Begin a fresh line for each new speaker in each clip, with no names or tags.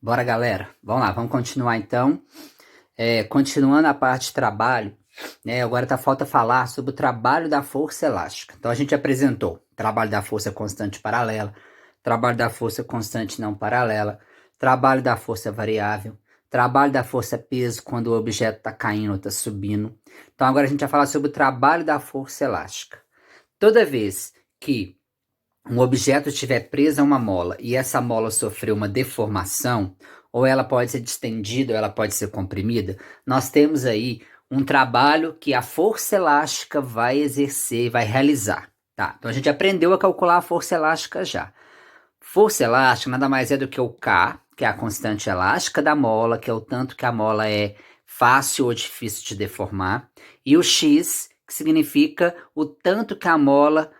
Bora, galera. Vamos lá, vamos continuar então. Continuando a parte de trabalho, né? Agora falta falar sobre o trabalho da força elástica. Então a gente apresentou trabalho da força constante paralela, trabalho da força constante não paralela, trabalho da força variável, trabalho da força peso quando o objeto está caindo ou está subindo. Então agora a gente vai falar sobre o trabalho da força elástica. Toda vez que um objeto estiver preso a uma mola e essa mola sofreu uma deformação, ou ela pode ser distendida, ou ela pode ser comprimida, nós temos aí um trabalho que a força elástica vai exercer, vai realizar. Tá? Então a gente aprendeu a calcular a força elástica já. Força elástica nada mais é do que o K, que é a constante elástica da mola, que é o tanto que a mola é fácil ou difícil de deformar, e o X, que significa o tanto que a mola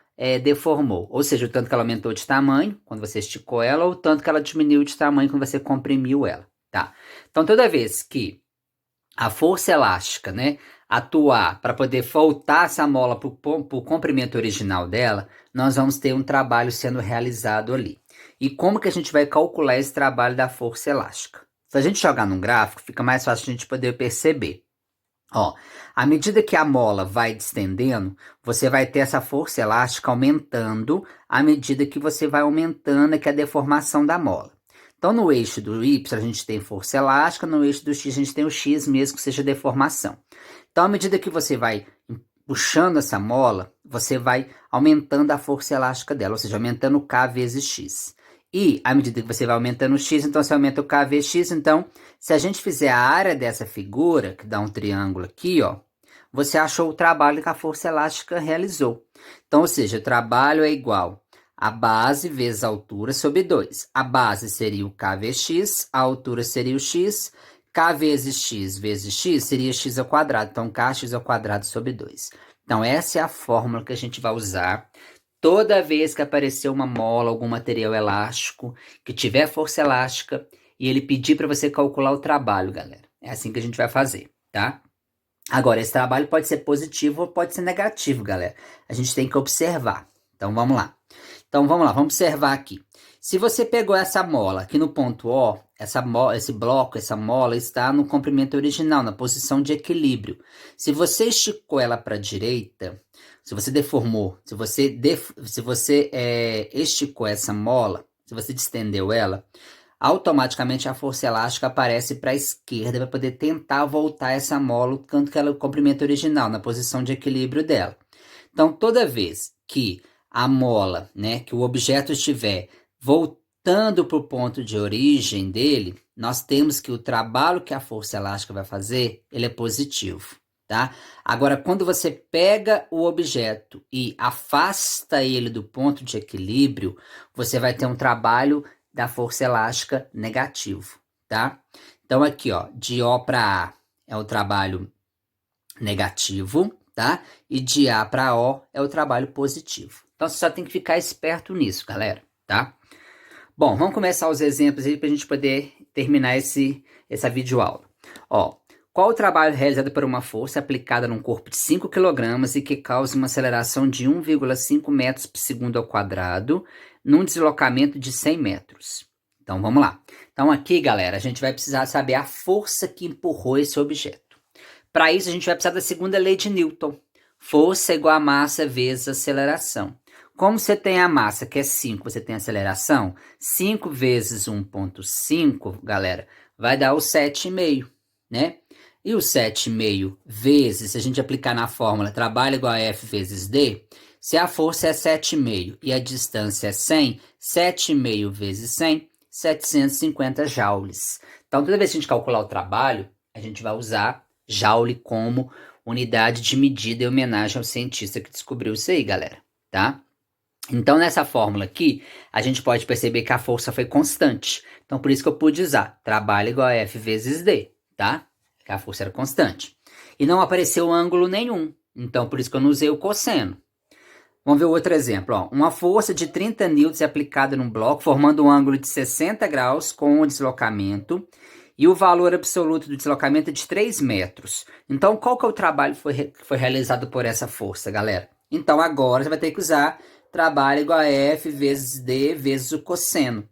deformou, ou seja, o tanto que ela aumentou de tamanho quando você esticou ela, ou o tanto que ela diminuiu de tamanho quando você comprimiu ela, tá? Então, toda vez que a força elástica, né, atuar para poder voltar essa mola para o comprimento original dela, nós vamos ter um trabalho sendo realizado ali. E como que a gente vai calcular esse trabalho da força elástica? Se a gente jogar num gráfico, fica mais fácil a gente poder perceber. Ó, à medida que a mola vai distendendo, você vai ter essa força elástica aumentando à medida que você vai aumentando aqui a deformação da mola. Então, no eixo do Y, a gente tem força elástica, no eixo do X, a gente tem o X mesmo que seja deformação. Então, à medida que você vai puxando essa mola, você vai aumentando a força elástica dela, ou seja, aumentando K vezes X. E à medida que você vai aumentando o X, então você aumenta o K vezes X. Então, se a gente fizer a área dessa figura, que dá um triângulo aqui, ó, você achou o trabalho que a força elástica realizou. Então, ou seja, o trabalho é igual a base vezes a altura sobre 2. A base seria o K vezes X, a altura seria o X, K vezes X seria X ao quadrado. Então, KX ao quadrado sobre 2. Então, essa é a fórmula que a gente vai usar toda vez que aparecer uma mola, algum material elástico, que tiver força elástica, e ele pedir para você calcular o trabalho, galera. É assim que a gente vai fazer, tá? Agora, esse trabalho pode ser positivo ou pode ser negativo, galera. A gente tem que observar. Então, vamos lá. Então, vamos lá, vamos observar aqui. Se você pegou essa mola aqui no ponto O, esse bloco, essa mola está no comprimento original, na posição de equilíbrio. Se você esticou ela para a direita, se você deformou, se você esticou essa mola, se você distendeu ela, automaticamente a força elástica aparece para a esquerda para poder tentar voltar essa mola o tanto que ela é o comprimento original, na posição de equilíbrio dela. Então, toda vez que a mola, né, que o objeto estiver voltando para o ponto de origem dele, nós temos que o trabalho que a força elástica vai fazer, ele é positivo, tá? Agora, quando você pega o objeto e afasta ele do ponto de equilíbrio, você vai ter um trabalho da força elástica negativo, tá? Então, aqui, ó, de O para A é o trabalho negativo, tá? E de A para O é o trabalho positivo. Então, você só tem que ficar esperto nisso, galera, tá? Bom, vamos começar os exemplos aí para a gente poder terminar essa videoaula. Ó, qual o trabalho realizado por uma força aplicada num corpo de 5 kg e que causa uma aceleração de 1,5 metros por segundo ao quadrado num deslocamento de 100 metros? Então, vamos lá. Então, aqui, galera, a gente vai precisar saber a força que empurrou esse objeto. Para isso, a gente vai precisar da segunda lei de Newton. Força igual a massa vezes aceleração. Como você tem a massa, que é 5, você tem a aceleração, 5 vezes 1,5, galera, vai dar o 7,5, né? E o 7,5 vezes, se a gente aplicar na fórmula, trabalho igual a F vezes D, se a força é 7,5 e a distância é 100, 7,5 vezes 100, 750 joules. Então, toda vez que a gente calcular o trabalho, a gente vai usar joule como unidade de medida em homenagem ao cientista que descobriu isso aí, galera, tá? Então, nessa fórmula aqui, a gente pode perceber que a força foi constante. Então, por isso que eu pude usar trabalho igual a F vezes D, tá? Que a força era constante. E não apareceu ângulo nenhum. Então, por isso que eu não usei o cosseno. Vamos ver outro exemplo. Ó. Uma força de 30 newtons é aplicada num bloco, formando um ângulo de 60 graus com o deslocamento. E o valor absoluto do deslocamento é de 3 metros. Então, qual que é o trabalho que foi realizado por essa força, galera? Então, agora você vai ter que usar trabalho igual a F vezes D vezes o cosseno.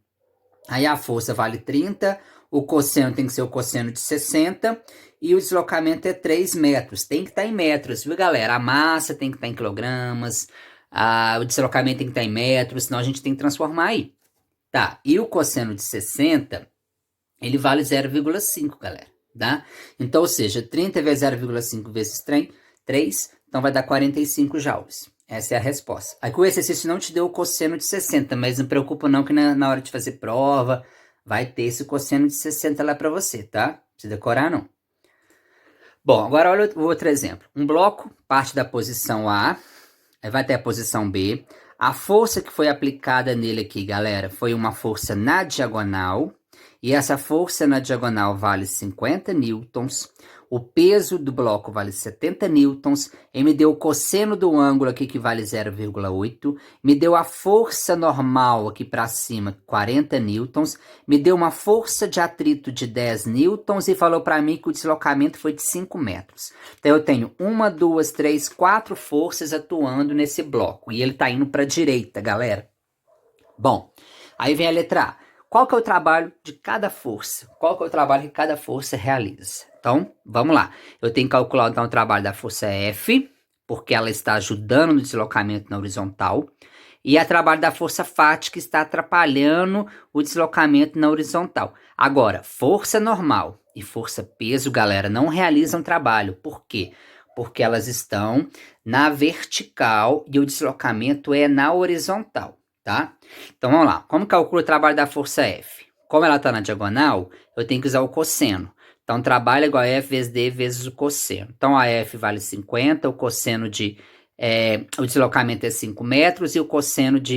Aí a força vale 30, O cosseno tem que ser o cosseno de 60 e o deslocamento é 3 metros. Tem que estar em metros, viu, galera? A massa tem que estar em quilogramas, o deslocamento tem que estar em metros, senão a gente tem que transformar aí. Tá, e o cosseno de 60, ele vale 0,5, galera, tá? Então, ou seja, 30 vezes 0,5 vezes 3, então vai dar 45 joules. Essa é a resposta. Aqui o exercício não te deu o cosseno de 60, mas não preocupa não que na hora de fazer prova vai ter esse cosseno de 60 lá para você, tá? Não precisa decorar não. Bom, agora olha o outro exemplo. Um bloco parte da posição A, aí vai ter a posição B. A força que foi aplicada nele aqui, galera, foi uma força na diagonal. E essa força na diagonal vale 50 newtons. O peso do bloco vale 70 newtons. E me deu o cosseno do ângulo aqui, que vale 0,8. Me deu a força normal aqui para cima, 40 newtons. Me deu uma força de atrito de 10 newtons e falou para mim que o deslocamento foi de 5 metros. Então eu tenho 1, 2, 3, 4 forças atuando nesse bloco. E ele está indo para a direita, galera. Bom, aí vem a letra A. Qual que é o trabalho de cada força? Qual que é o trabalho que cada força realiza? Então, vamos lá. Eu tenho que calcular então, o trabalho da força F, porque ela está ajudando no deslocamento na horizontal. E o trabalho da força Φ, que está atrapalhando o deslocamento na horizontal. Agora, força normal e força peso, galera, não realizam trabalho. Por quê? Porque elas estão na vertical e o deslocamento é na horizontal. Tá? Então vamos lá, como calculo o trabalho da força F? Como ela está na diagonal, eu tenho que usar o cosseno. Então trabalho é igual a F vezes D vezes o cosseno. Então a F vale 50, o cosseno o deslocamento é 5 metros e o cosseno do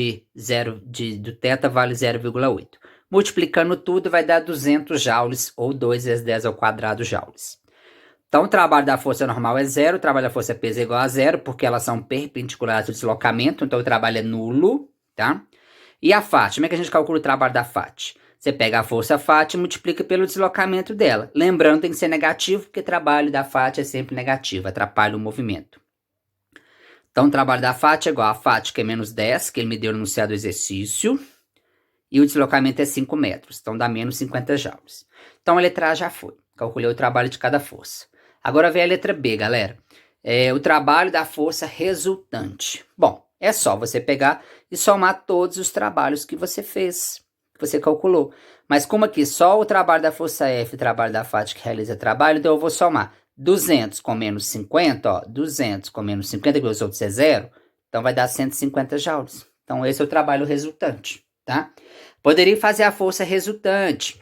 θ vale 0,8. Multiplicando tudo vai dar 200 joules ou 2 vezes 10 ao quadrado joules. Então o trabalho da força normal é 0, o trabalho da força peso é igual a 0, porque elas são perpendiculares ao deslocamento, então o trabalho é nulo. Tá? E a Φ, como é que a gente calcula o trabalho da Φ? Você pega a força Φ e multiplica pelo deslocamento dela. Lembrando, tem que ser negativo, porque o trabalho da Φ é sempre negativo, atrapalha o movimento. Então, o trabalho da Φ é igual a Φ, que é menos 10, que ele me deu no enunciado do exercício, e o deslocamento é 5 metros, então dá menos 50 joules. Então, a letra A já foi. Calculei o trabalho de cada força. Agora vem a letra B, galera. O trabalho da força resultante. Bom, é só você pegar e somar todos os trabalhos que você fez, que você calculou. Mas como aqui só o trabalho da força F e o trabalho da Φ que realiza trabalho, então eu vou somar 200 com menos 50, ó, 200 com menos 50, que os outros é zero, então vai dar 150 joules. Então esse é o trabalho resultante, tá? Poderia fazer a força resultante,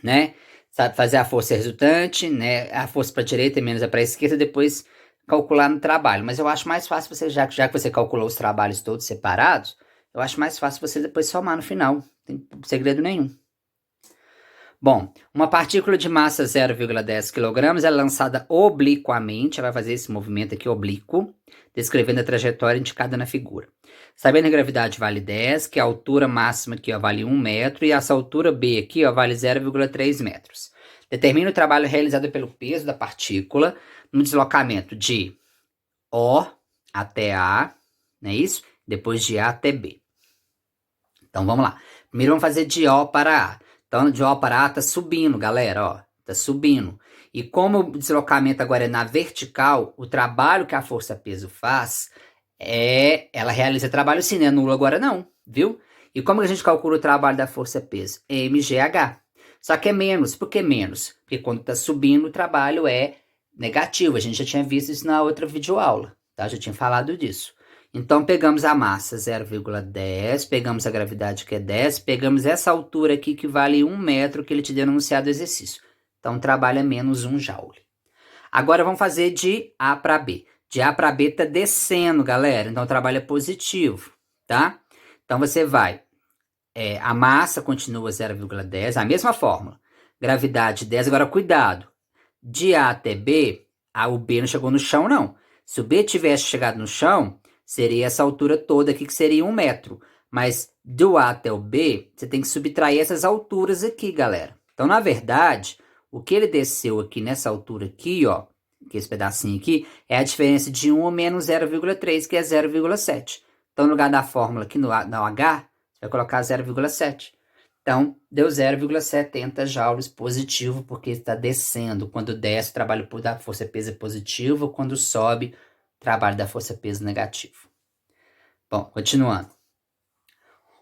né? Sabe, fazer a força resultante, né? A força para a direita e menos a para a esquerda, depois calcular no trabalho, mas eu acho mais fácil você, já que você calculou os trabalhos todos separados, eu acho mais fácil você depois somar no final, não tem segredo nenhum. Bom, uma partícula de massa 0,10 kg é lançada obliquamente, ela vai fazer esse movimento aqui oblíquo, descrevendo a trajetória indicada na figura. Sabendo que a gravidade vale 10, que a altura máxima aqui ó, vale 1 metro, e essa altura B aqui ó, vale 0,3 metros. Determina o trabalho realizado pelo peso da partícula no deslocamento de O até A, não é isso? Depois de A até B. Então vamos lá. Primeiro vamos fazer de O para A. Então de O para A tá subindo, galera, ó. Tá subindo. E como o deslocamento agora é na vertical, o trabalho que a força-peso faz ela realiza trabalho sim, não é nulo agora não, viu? E como a gente calcula o trabalho da força-peso? mgh. Só que é menos. Por que menos? Porque quando está subindo o trabalho é negativo. A gente já tinha visto isso na outra videoaula, tá? Já tinha falado disso. Então, pegamos a massa 0,10, pegamos a gravidade que é 10, pegamos essa altura aqui que vale 1 metro que ele te deu no enunciado do exercício. Então, o trabalho é menos 1 joule. Agora, vamos fazer de A para B. De A para B está descendo, galera. Então, o trabalho é positivo, tá? Então, você vai... a massa continua 0,10, a mesma fórmula. Gravidade 10, agora cuidado. De A até B, o B não chegou no chão, não. Se o B tivesse chegado no chão, seria essa altura toda aqui, que seria 1 metro. Mas do A até o B, você tem que subtrair essas alturas aqui, galera. Então, na verdade, o que ele desceu aqui nessa altura aqui, ó, que esse pedacinho aqui, é a diferença de 1 menos 0,3, que é 0,7. Então, no lugar da fórmula aqui no H, vai colocar 0,7. Então, deu 0,70 joules positivo, porque está descendo. Quando desce, o trabalho da força-peso é positivo. Quando sobe, o trabalho da força-peso negativo. Bom, continuando.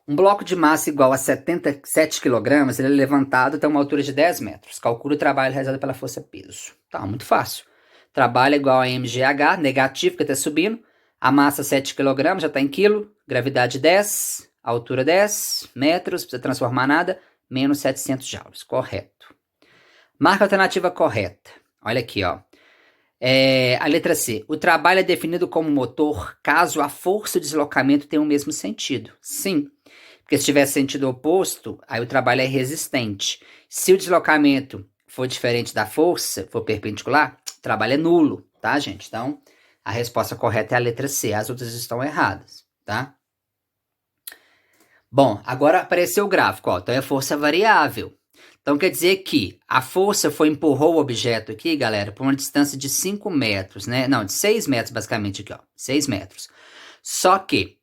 Um bloco de massa igual a 77 kg, ele é levantado até uma altura de 10 metros. Calcula o trabalho realizado pela força-peso. Tá, muito fácil. Trabalho é igual a mgh, negativo, que está subindo. A massa 7 kg, já está em quilo. Gravidade 10, altura 10 metros, não precisa transformar nada. Menos 700 joules, correto. Marca a alternativa correta. Olha aqui, ó. A letra C. O trabalho é definido como motor caso a força e o deslocamento tenham o mesmo sentido. Sim. Porque se tiver sentido oposto, aí o trabalho é resistente. Se o deslocamento for diferente da força, for perpendicular, o trabalho é nulo, tá, gente? Então, a resposta correta é a letra C. As outras estão erradas, tá? Bom, agora apareceu o gráfico, ó. Então é força variável. Então quer dizer que a força empurrou o objeto aqui, galera, por uma distância de 5 metros, né? Não, de 6 metros basicamente aqui, ó. 6 metros. Só que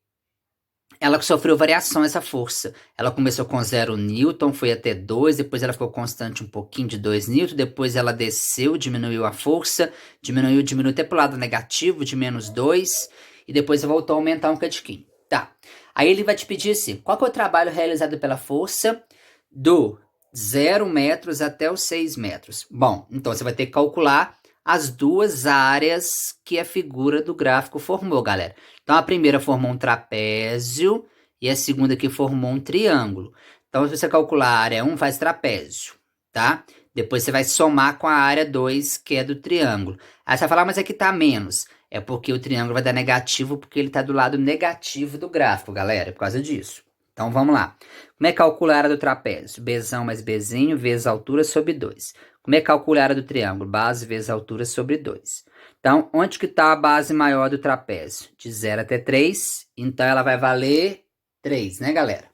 ela sofreu variação, essa força. Ela começou com 0 newton, foi até 2, depois ela ficou constante um pouquinho de 2 newton, depois ela desceu, diminuiu a força, diminuiu até pro lado negativo, de menos 2, e depois voltou a aumentar um cadinho. Tá. Aí ele vai te pedir assim, qual que é o trabalho realizado pela força do 0 metros até os 6 metros? Bom, então você vai ter que calcular as duas áreas que a figura do gráfico formou, galera. Então, a primeira formou um trapézio e a segunda aqui formou um triângulo. Então, se você calcular a área 1, faz trapézio, tá? Depois você vai somar com a área 2, que é do triângulo. Aí você vai falar, mas aqui tá menos. É porque o triângulo vai dar negativo, porque ele tá do lado negativo do gráfico, galera. É por causa disso. Então, vamos lá. Como é que calcula a área do trapézio? Bzão mais Bzinho vezes a altura sobre 2. Como é que calcula a área do triângulo? Base vezes a altura sobre 2. Então, onde que está a base maior do trapézio? De 0 até 3. Então, ela vai valer 3, né, galera?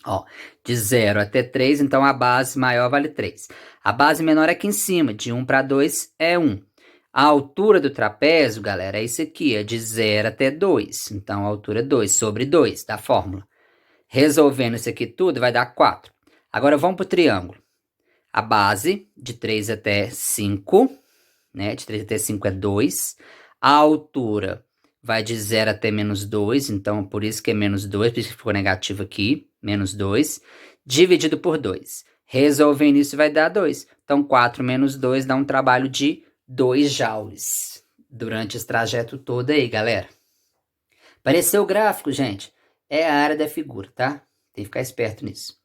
Ó, de 0 até 3, então a base maior vale 3. A base menor é aqui em cima, de 1 para 2 é 1. A altura do trapézio, galera, é isso aqui, é de 0 até 2. Então, a altura é 2 sobre 2 da fórmula. Resolvendo isso aqui tudo, vai dar 4. Agora, vamos para o triângulo. A base, de 3 até 5, né? De 3 até 5 é 2. A altura vai de 0 até menos 2, então por isso que é menos 2, por isso que ficou negativo aqui, menos 2, dividido por 2. Resolvendo isso vai dar 2. Então 4 menos 2 dá um trabalho de 2 joules durante esse trajeto todo aí, galera. Apareceu o gráfico, gente? É a área da figura, tá? Tem que ficar esperto nisso.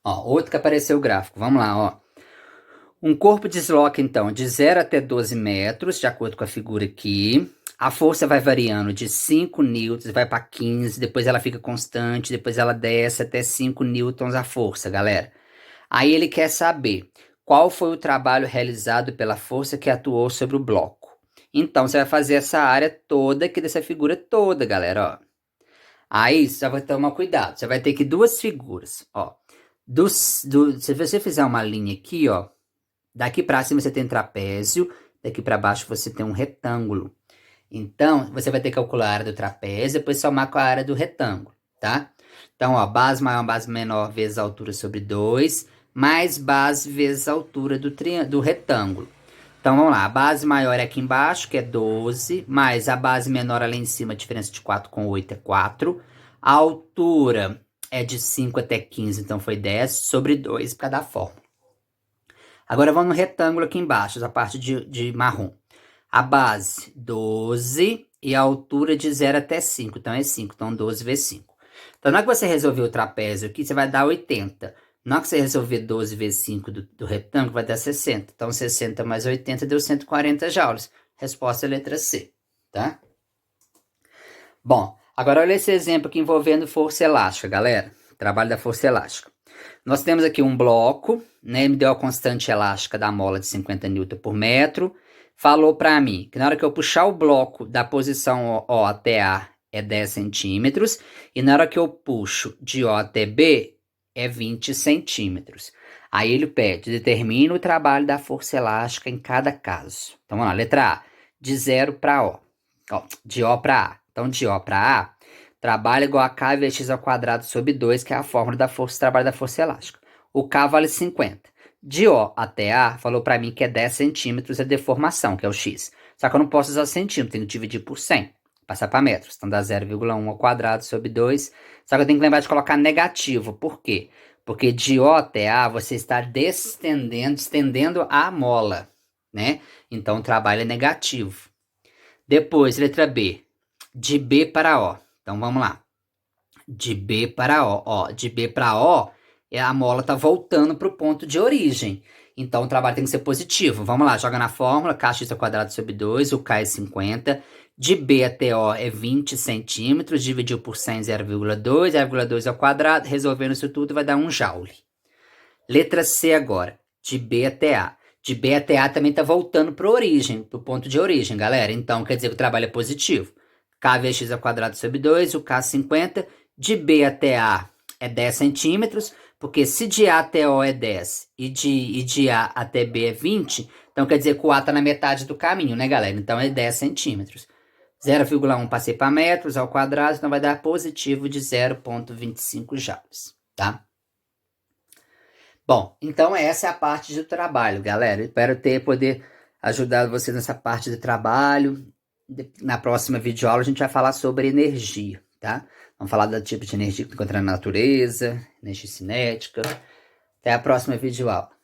Ó, outro que apareceu o gráfico. Vamos lá, ó. Um corpo desloca, então, de 0 até 12 metros, de acordo com a figura aqui. A força vai variando de 5 newtons, vai para 15, depois ela fica constante, depois ela desce até 5 newtons a força, galera. Aí ele quer saber qual foi o trabalho realizado pela força que atuou sobre o bloco. Então, você vai fazer essa área toda aqui dessa figura toda, galera, ó. Aí, você vai tomar cuidado. Você vai ter que duas figuras, ó. Se você fizer uma linha aqui, ó, daqui para cima você tem trapézio, daqui para baixo você tem um retângulo. Então, você vai ter que calcular a área do trapézio, depois somar com a área do retângulo, tá? Então, ó, base maior, base menor vezes a altura sobre 2, mais base vezes a altura do retângulo. Então, vamos lá, a base maior é aqui embaixo, que é 12, mais a base menor ali em cima, a diferença de 4 com 8 é 4. A altura é de 5 até 15, então foi 10, sobre 2 para dar fórmula. Agora vamos no retângulo aqui embaixo, essa parte de marrom. A base, 12, e a altura de 0 até 5, então é 5, então 12 vezes 5. Então, na hora que você resolver o trapézio aqui, você vai dar 80. Na hora que você resolver 12 vezes 5 do retângulo, vai dar 60. Então, 60 mais 80 deu 140 joules. Resposta é a letra C, tá? Bom, agora olha esse exemplo aqui envolvendo força elástica, galera. Trabalho da força elástica. Nós temos aqui um bloco, né? Me deu a constante elástica da mola de 50 Nm por metro. Falou para mim que na hora que eu puxar o bloco da posição O até A é 10 centímetros. E na hora que eu puxo de O até B é 20 centímetros. Aí ele pede, determina o trabalho da força elástica em cada caso. Então vamos lá, letra A, de 0 para O. Ó, de O para A. Então de O para A, Trabalho igual a K vezes x ao quadrado sobre 2, que é a fórmula da força de trabalho da força elástica. O K vale 50. De O até A, falou para mim que é 10 centímetros a deformação, que é o x. Só que eu não posso usar centímetro, tenho que dividir por 100. Passar para metros. Então dá 0,1 ao quadrado sobre 2. Só que eu tenho que lembrar de colocar negativo. Por quê? Porque de O até A você está estendendo a mola, né? Então o trabalho é negativo. Depois, letra B. De B para O. Então vamos lá. De B para O. Ó, de B para O, a mola está voltando para o ponto de origem. Então o trabalho tem que ser positivo. Vamos lá, joga na fórmula. Kx ao quadrado sobre 2, o K é 50. De B até O é 20 centímetros. Dividiu por 100, 0,2. 0,2 ao quadrado. Resolvendo isso tudo vai dar 1 joule. Letra C agora. De B até A. De B até A também está voltando para a origem, para o ponto de origem, galera. Então quer dizer que o trabalho é positivo. K vezes x ao quadrado sobre 2, o K 50. De B até A é 10 centímetros, porque se de A até O é 10 e de A até B é 20, então quer dizer que o A está na metade do caminho, né, galera? Então é 10 centímetros. 0,1 passei para metros ao quadrado, então vai dar positivo de 0,25 joules, tá? Bom, então essa é a parte do trabalho, galera. Espero poder ajudar vocês nessa parte do trabalho. Na próxima videoaula a gente vai falar sobre energia, tá? Vamos falar do tipo de energia que encontra na natureza, energia cinética. Até a próxima videoaula.